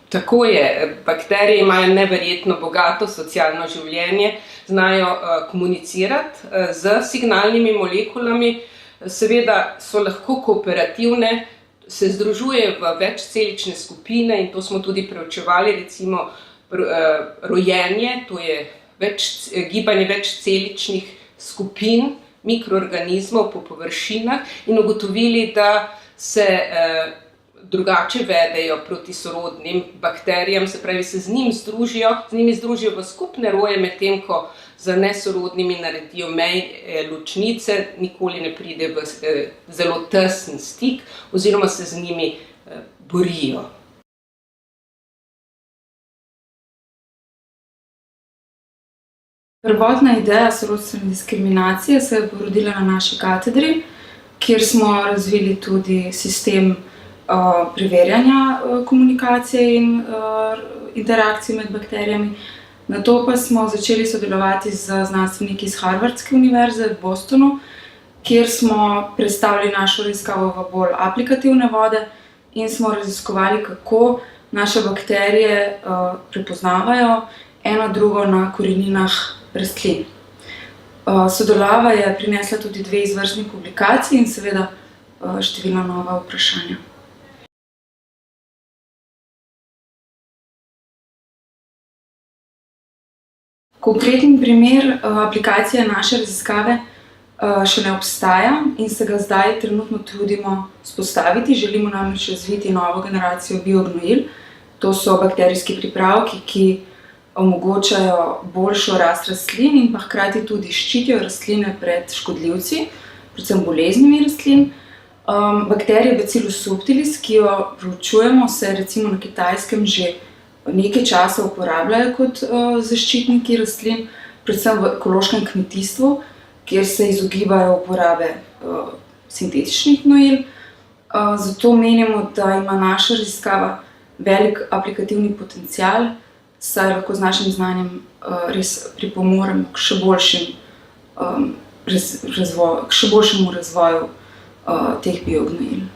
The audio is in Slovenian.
Tako je, bakterije imajo neverjetno bogato socialno življenje, znajo komunicirati z signalnimi molekulami, seveda so lahko kooperativne, se združujejo v večcelične skupine in to smo tudi preučevali, recimo rojenje, to je gibanje večceličnih skupin mikroorganizmov po površinah in ugotovili, da se drugače vedejo proti sorodnim bakterijam, se pravi, se z njimi združijo v skupne roje, medtem ko z nesorodnimi naredijo ločnice, nikoli ne pride v zelo tesen stik oziroma se z njimi borijo. Prvotna ideja sorodstvene diskriminacije se je porodila na naši katedri, kjer smo razvili tudi sistem preverjanja komunikacije in interakcij med bakterijami. Nato pa smo začeli sodelovati z znanstveniki iz Harvardske univerze v Bostonu, kjer smo predstavili našo raziskavo v bolj aplikativne vode in smo raziskovali, kako naše bakterije prepoznavajo eno drugo na koreninah rastlin. Sodelava je prinesla tudi 2 izvrstni publikaciji in seveda številna nova vprašanja. Konkreten primer aplikacije naše raziskave še ne obstaja in se ga zdaj trenutno trudimo vzpostaviti. Želimo namreč razviti novo generacijo biognojil. To so bakterijski pripravki, ki omogočajo boljšo rast rastlin in pa hkrati tudi ščitijo rastline pred škodljivci, predvsem boleznimi rastlin. Bakterija Bacillus subtilis, ki jo proučujemo, se recimo na Kitajskem že nekaj časa uporabljajo kot zaščitniki rastlin, predvsem v ekološkem kmetijstvu, kjer se izogibajo uporabe sintetičnih gnojil. Zato menimo, da ima naša raziskava velik aplikativni potencial, saj lahko z našim znanjem res pripomoremo k še boljšemu razvoju teh biognojil.